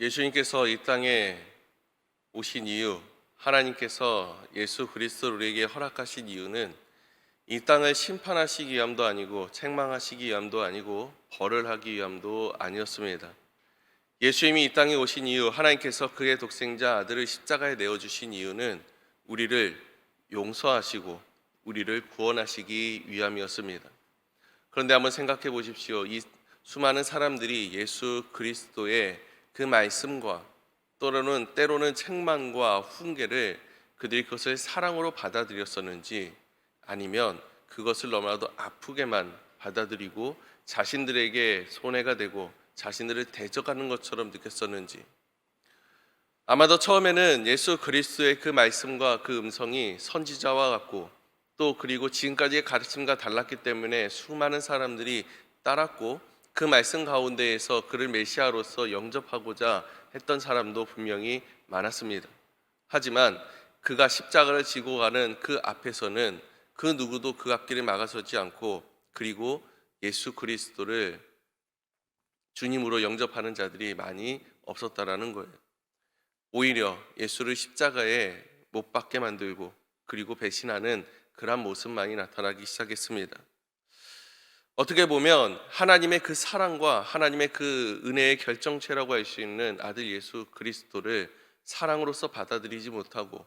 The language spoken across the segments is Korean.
예수님께서 이 땅에 오신 이유, 하나님께서 예수 그리스도를 우리에게 허락하신 이유는 이 땅을 심판하시기 위함도 아니고 책망하시기 위함도 아니고 벌을 하기 위함도 아니었습니다. 예수님이 이 땅에 오신 이유, 하나님께서 그의 독생자 아들을 십자가에 내어주신 이유는 우리를 용서하시고 우리를 구원하시기 위함이었습니다. 그런데 한번 생각해 보십시오. 이 수많은 사람들이 예수 그리스도의 그 말씀과 때로는 책망과 훈계를 그들이 그것을 사랑으로 받아들였었는지, 아니면 그것을 너무나도 아프게만 받아들이고 자신들에게 손해가 되고 자신들을 대적하는 것처럼 느꼈었는지. 아마도 처음에는 예수 그리스도의 그 말씀과 그 음성이 선지자와 같고, 또 그리고 지금까지의 가르침과 달랐기 때문에 수많은 사람들이 따랐고, 그 말씀 가운데에서 그를 메시아로서 영접하고자 했던 사람도 분명히 많았습니다. 하지만 그가 십자가를 지고 가는 그 앞에서는 그 누구도 그 앞길을 막아서지 않고, 그리고 예수 그리스도를 주님으로 영접하는 자들이 많이 없었다라는 거예요. 오히려 예수를 십자가에 못 박게 만들고 그리고 배신하는 그런 모습만이 나타나기 시작했습니다. 어떻게 보면 하나님의 그 사랑과 하나님의 그 은혜의 결정체라고 할 수 있는 아들 예수 그리스도를 사랑으로서 받아들이지 못하고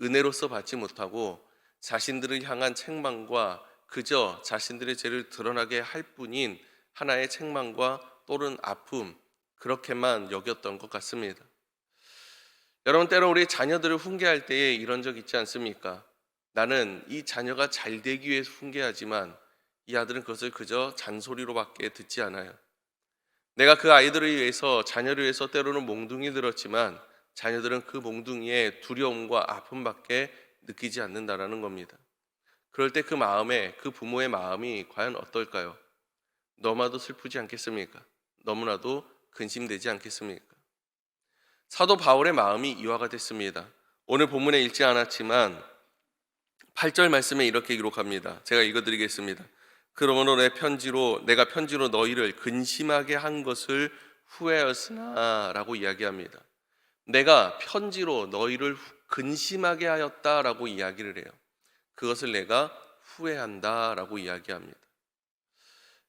은혜로서 받지 못하고 자신들을 향한 책망과 그저 자신들의 죄를 드러나게 할 뿐인 하나의 책망과 또는 아픔, 그렇게만 여겼던 것 같습니다. 여러분, 때로 우리 자녀들을 훈계할 때에 이런 적 있지 않습니까? 나는 이 자녀가 잘 되기 위해서 훈계하지만 이 아들은 그것을 그저 잔소리로밖에 듣지 않아요. 내가 그 아이들을 위해서, 자녀를 위해서 때로는 몽둥이 들었지만 자녀들은 그 몽둥이의 두려움과 아픔밖에 느끼지 않는다라는 겁니다. 그럴 때 그 마음에, 그 부모의 마음이 과연 어떨까요? 너무나도 슬프지 않겠습니까? 너무나도 근심되지 않겠습니까? 사도 바울의 마음이 이와가 됐습니다. 오늘 본문에 읽지 않았지만 8절 말씀에 이렇게 기록합니다. 제가 읽어드리겠습니다. 그러므로 내가 편지로 너희를 근심하게 한 것을 후회하였으나 라고 이야기합니다. 내가 편지로 너희를 근심하게 하였다라고 이야기를 해요. 그것을 내가 후회한다 라고 이야기합니다.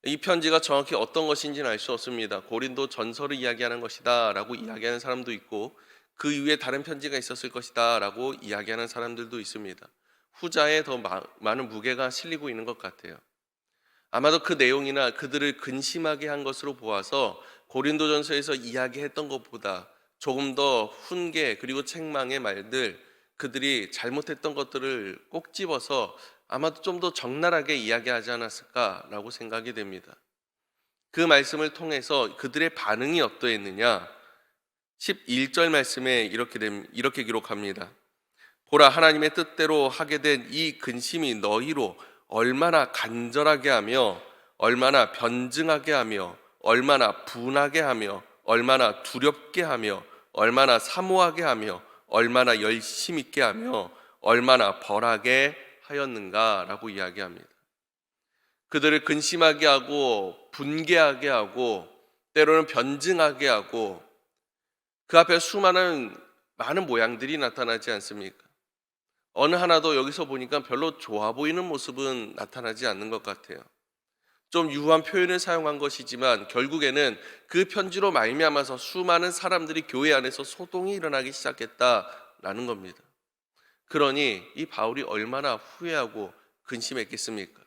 이 편지가 정확히 어떤 것인지는 알 수 없습니다. 고린도 전서를 이야기하는 것이다 라고 이야기하는 사람도 있고, 그 이후에 다른 편지가 있었을 것이다 라고 이야기하는 사람들도 있습니다. 후자에 더 많은 무게가 실리고 있는 것 같아요. 아마도 그 내용이나 그들을 근심하게 한 것으로 보아서 고린도전서에서 이야기했던 것보다 조금 더 훈계 그리고 책망의 말들, 그들이 잘못했던 것들을 꼭 집어서 아마도 좀 더 적나라하게 이야기하지 않았을까라고 생각이 됩니다. 그 말씀을 통해서 그들의 반응이 어떠했느냐? 11절 말씀에 이렇게 기록합니다. 보라, 하나님의 뜻대로 하게 된 이 근심이 너희로 얼마나 간절하게 하며 얼마나 변증하게 하며 얼마나 분하게 하며 얼마나 두렵게 하며 얼마나 사모하게 하며 얼마나 열심 있게 하며 얼마나 벌하게 하였는가라고 이야기합니다. 그들을 근심하게 하고 분개하게 하고 때로는 변증하게 하고 그 앞에 많은 모양들이 나타나지 않습니까? 어느 하나도 여기서 보니까 별로 좋아 보이는 모습은 나타나지 않는 것 같아요. 좀 유한 표현을 사용한 것이지만 결국에는 그 편지로 말미암아서 수많은 사람들이 교회 안에서 소동이 일어나기 시작했다라는 겁니다. 그러니 이 바울이 얼마나 후회하고 근심했겠습니까?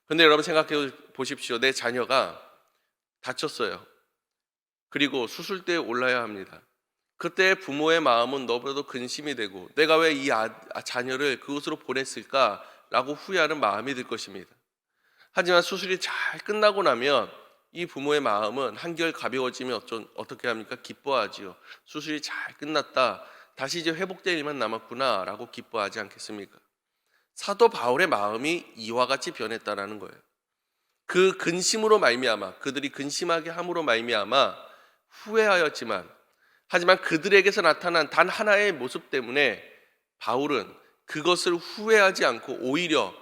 그런데 여러분 생각해 보십시오. 내 자녀가 다쳤어요. 그리고 수술대에 올라야 합니다. 그때 부모의 마음은 너무나도 근심이 되고 내가 왜 이 자녀를 그곳으로 보냈을까라고 후회하는 마음이 들 것입니다. 하지만 수술이 잘 끝나고 나면 이 부모의 마음은 한결 가벼워지면 어떻게 합니까? 기뻐하지요. 수술이 잘 끝났다. 다시 이제 회복될 일만 남았구나 라고 기뻐하지 않겠습니까? 사도 바울의 마음이 이와 같이 변했다라는 거예요. 그 근심으로 말미암아, 그들이 근심하게 함으로 말미암아 후회하였지만, 하지만 그들에게서 나타난 단 하나의 모습 때문에 바울은 그것을 후회하지 않고 오히려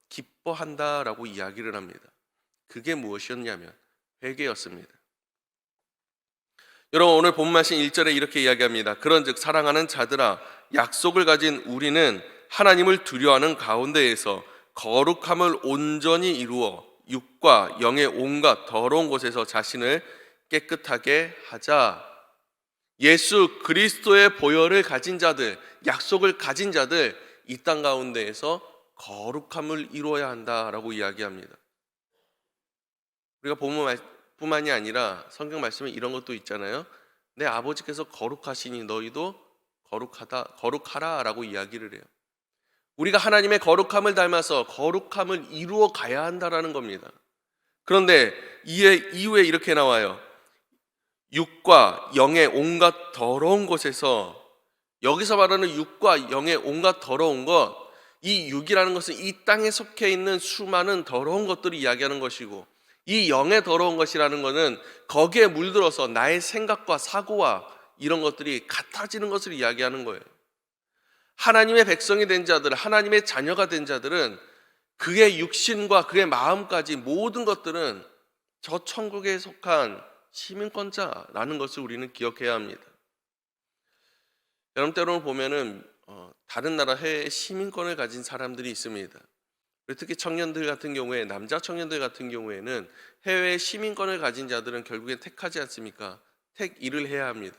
기뻐한다라고 이야기를 합니다. 그게 무엇이었냐면 회개였습니다. 여러분, 오늘 본문 말씀 1절에 이렇게 이야기합니다. 그런즉 사랑하는 자들아, 약속을 가진 우리는 하나님을 두려워하는 가운데에서 거룩함을 온전히 이루어 육과 영의 온갖 더러운 곳에서 자신을 깨끗하게 하자. 예수 그리스도의 보혈을 가진 자들, 약속을 가진 자들, 이 땅 가운데에서 거룩함을 이루어야 한다라고 이야기합니다. 우리가 본문뿐만이 아니라 성경 말씀에 이런 것도 있잖아요. 내 아버지께서 거룩하시니 너희도 거룩하라라고 이야기를 해요. 우리가 하나님의 거룩함을 닮아서 거룩함을 이루어 가야 한다라는 겁니다. 그런데 이후에 이렇게 나와요. 육과 영의 온갖 더러운 곳에서, 여기서 말하는 육과 영의 온갖 더러운 것, 이 육이라는 것은 이 땅에 속해 있는 수많은 더러운 것들을 이야기하는 것이고, 이 영의 더러운 것이라는 것은 거기에 물들어서 나의 생각과 사고와 이런 것들이 같아지는 것을 이야기하는 거예요. 하나님의 백성이 된 자들, 하나님의 자녀가 된 자들은 그의 육신과 그의 마음까지 모든 것들은 저 천국에 속한 시민권자라는 것을 우리는 기억해야 합니다. 여러분, 때로는 보면은 다른 나라 해외 시민권을 가진 사람들이 있습니다. 특히 청년들 같은 경우에, 남자 청년들 같은 경우에는 해외 시민권을 가진 자들은 결국엔 택하지 않습니까? 일을 해야 합니다.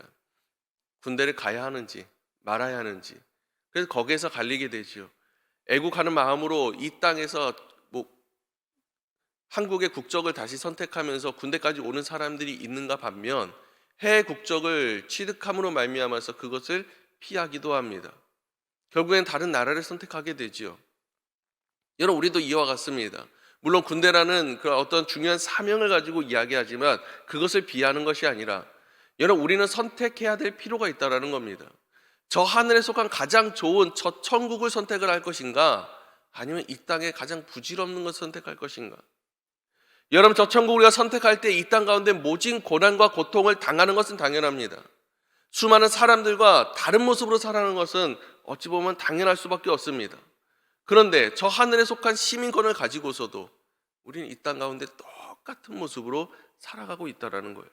군대를 가야 하는지 말아야 하는지. 그래서 거기에서 갈리게 되죠. 애국하는 마음으로 이 땅에서 한국의 국적을 다시 선택하면서 군대까지 오는 사람들이 있는가 반면, 해외 국적을 취득함으로 말미암아서 그것을 피하기도 합니다. 결국엔 다른 나라를 선택하게 되지요. 여러분, 우리도 이와 같습니다. 물론 군대라는 그런 어떤 중요한 사명을 가지고 이야기하지만 그것을 비하는 것이 아니라, 여러분, 우리는 선택해야 될 필요가 있다는 겁니다. 저 하늘에 속한 가장 좋은 저 천국을 선택을 할 것인가, 아니면 이 땅의 가장 부질없는 것을 선택할 것인가. 여러분, 저 천국 우리가 선택할 때 이 땅 가운데 모진 고난과 고통을 당하는 것은 당연합니다. 수많은 사람들과 다른 모습으로 살아가는 것은 어찌 보면 당연할 수밖에 없습니다. 그런데 저 하늘에 속한 시민권을 가지고서도 우리는 이 땅 가운데 똑같은 모습으로 살아가고 있다는 거예요.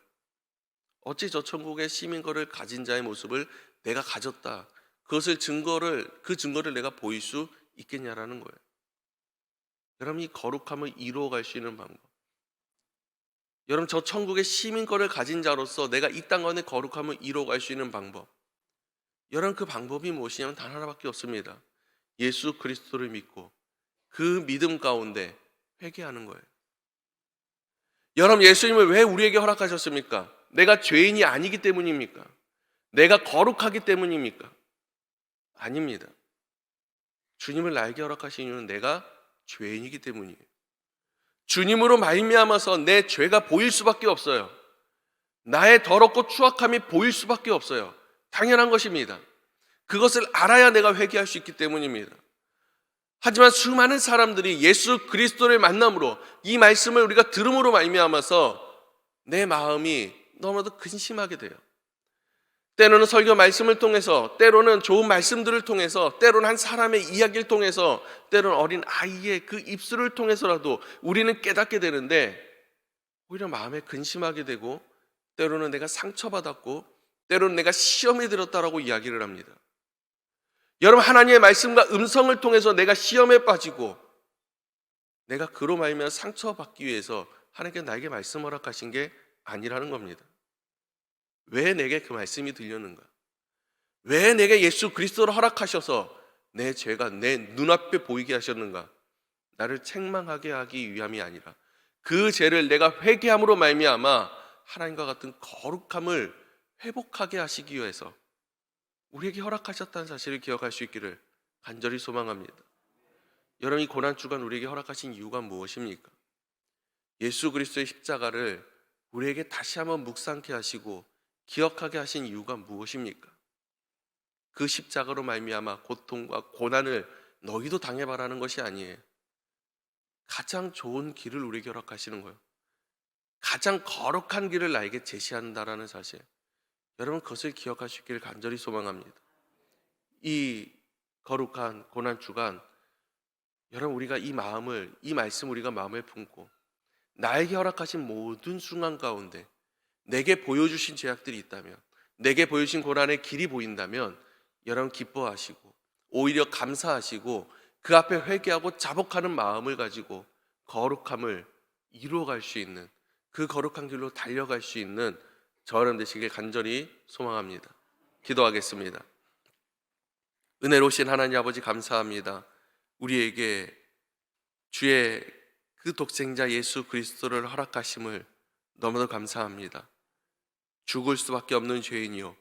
어찌 저 천국의 시민권을 가진 자의 모습을 내가 가졌다, 그 증거를 내가 보일 수 있겠냐라는 거예요. 여러분, 이 거룩함을 이루어갈 수 있는 방법, 여러분, 저 천국의 시민권을 가진 자로서 내가 이 땅 가운데 거룩함을 이루어갈 수 있는 방법, 여러분, 그 방법이 무엇이냐면 단 하나밖에 없습니다. 예수 그리스도를 믿고 그 믿음 가운데 회개하는 거예요. 여러분, 예수님을 왜 우리에게 허락하셨습니까? 내가 죄인이 아니기 때문입니까? 내가 거룩하기 때문입니까? 아닙니다. 주님을 나에게 허락하신 이유는 내가 죄인이기 때문이에요. 주님으로 말미암아서 내 죄가 보일 수밖에 없어요. 나의 더럽고 추악함이 보일 수밖에 없어요. 당연한 것입니다. 그것을 알아야 내가 회개할 수 있기 때문입니다. 하지만 수많은 사람들이 예수 그리스도를 만남으로, 이 말씀을 우리가 들음으로 말미암아서 내 마음이 너무나도 근심하게 돼요. 때로는 설교 말씀을 통해서, 때로는 좋은 말씀들을 통해서, 때로는 한 사람의 이야기를 통해서, 때로는 어린 아이의 그 입술을 통해서라도 우리는 깨닫게 되는데, 오히려 마음에 근심하게 되고, 때로는 내가 상처받았고, 때로는 내가 시험에 들었다라고 이야기를 합니다. 여러분, 하나님의 말씀과 음성을 통해서 내가 시험에 빠지고, 내가 그로 말미암아 상처받기 위해서 하나님께 나에게 말씀 허락하신 게 아니라는 겁니다. 왜 내게 그 말씀이 들렸는가? 왜 내게 예수 그리스도를 허락하셔서 내 죄가 내 눈앞에 보이게 하셨는가? 나를 책망하게 하기 위함이 아니라 그 죄를 내가 회개함으로 말미암아 하나님과 같은 거룩함을 회복하게 하시기 위해서 우리에게 허락하셨다는 사실을 기억할 수 있기를 간절히 소망합니다. 여러분, 이 고난주간 우리에게 허락하신 이유가 무엇입니까? 예수 그리스도의 십자가를 우리에게 다시 한번 묵상케 하시고 기억하게 하신 이유가 무엇입니까? 그 십자가로 말미암아 고통과 고난을 너희도 당해봐라는 것이 아니에요. 가장 좋은 길을 우리에게 허락하시는 거예요. 가장 거룩한 길을 나에게 제시한다라는 사실, 여러분, 그것을 기억할 수 있기를 간절히 소망합니다. 이 거룩한 고난주간, 여러분, 우리가 이 말씀 우리가 마음에 품고 나에게 허락하신 모든 순간 가운데 내게 보여주신 죄악들이 있다면, 내게 보여주신 고난의 길이 보인다면 여러분 기뻐하시고 오히려 감사하시고 그 앞에 회개하고 자복하는 마음을 가지고 거룩함을 이루어갈 수 있는, 그 거룩한 길로 달려갈 수 있는 저와 여러분 되시길 간절히 소망합니다. 기도하겠습니다. 은혜로우신 하나님 아버지, 감사합니다. 우리에게 주의 그 독생자 예수 그리스도를 허락하심을 너무도 감사합니다. 죽을 수밖에 없는 죄인이요,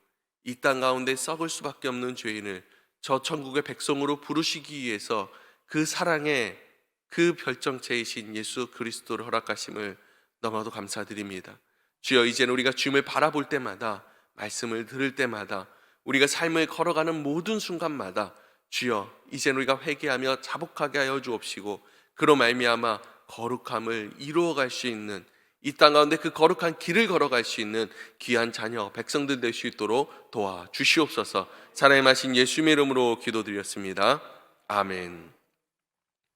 이 땅 가운데 썩을 수밖에 없는 죄인을 저 천국의 백성으로 부르시기 위해서 그 사랑의 그 별정체이신 예수 그리스도를 허락하심을 너무나도 감사드립니다. 주여, 이제는 우리가 주님을 바라볼 때마다, 말씀을 들을 때마다, 우리가 삶을 걸어가는 모든 순간마다 주여, 이제는 우리가 회개하며 자복하게 하여 주옵시고 그로 말미암아 거룩함을 이루어갈 수 있는, 이 땅 가운데 그 거룩한 길을 걸어갈 수 있는 귀한 자녀 백성들 될 수 있도록 도와주시옵소서. 사랑의 마신 예수님의 이름으로 기도드렸습니다. 아멘.